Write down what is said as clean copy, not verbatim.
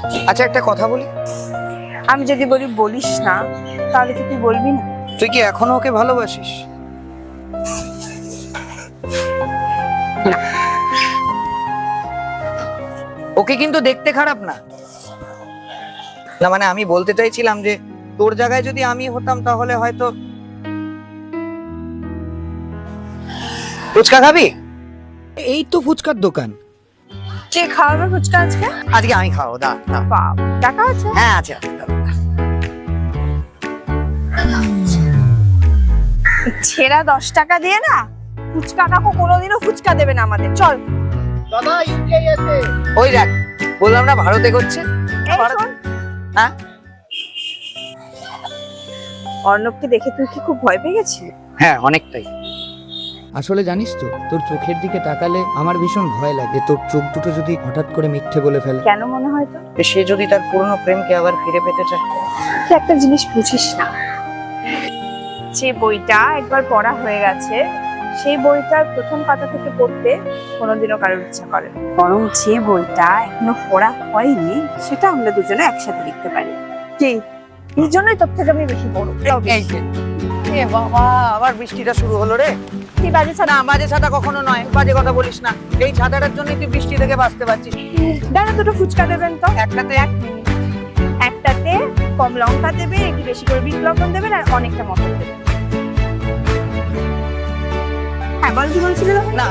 আচ্ছা একটা কথা বলি, আমি যদি বলি বলিস না, তাহলে কি তুই বলবি না? তুই কি এখনো ওকে ভালোবাসিস? না। ওকে কিন্তু দেখতে খারাপ না। না মানে আমি বলতে চাইছিলাম যে তোর জায়গায় যদি আমি হতাম তাহলে হয়তো। ফুচকা খাবি? এই তো ফুচকার দোকান। কে খাওয়াবে ফুচকা আজকে? আজকে আমি খাবো, দা না। বাপ, টাকা আছে? হ্যাঁ আছে আছে, দাও। ছেঁড়া 10 টাকা দিয়ে না ফুচকা কাকু কোনোদিনও ফুচকা দেবে না আমাদের। চল। দাদা ইউপিআই আছে। ওই দেখ, বললাম না ভারতে করছে। এই ভারত- শোন, হ্যাঁ অর্ণবকে দেখে তুই কি খুব ভয় পেয়ে গেছিলি? হ্যাঁ অনেকটাই। আসলে জানিস তো, তোর চোখের দিকে তাকালে আমার ভীষণ ভয় লাগে তোর চোখ দুটো যদি হঠাৎ করে মিথ্যে বলে ফেলে। কেন মনে হয় তো? সে যদি তার পুরনো প্রেমকে আবার ফিরে পেতে চায়। তুই একটা জিনিস বুঝিস না, যে বইটা একবার পড়া হয়ে গেছে সেই বইটার প্রথম পাতা থেকে পড়তে কোনোদিনও কারোর ইচ্ছা করে না। বরং যে বইটা এখনো পড়া হয়নি সেটা আমরা দুজনে একসাথে লিখতে পারি। কি এই জন্যই তোর থেকে আমি বেশি বড়। এই যে এ বাবা, আবার বৃষ্টিটা শুরু হলো রে। কি বাজে ছাড়া? না বাজে ছাতা কখনো নয়, বাজে কথা বলিস না। এই ছাতাটার জন্যই তুই বৃষ্টি থেকে বাঁচতে পারছিস। দাঁড়া, দুটো ফুচকা দেবেন তো। একটাতে এক মিনিট। একটাতে কম লঙ্কা দেবে, একটু বেশি করে বিট লবণ দেবেন, আর অনেকটা মটর দেবেন। হ্যাঁ বল, কি বলছিল? না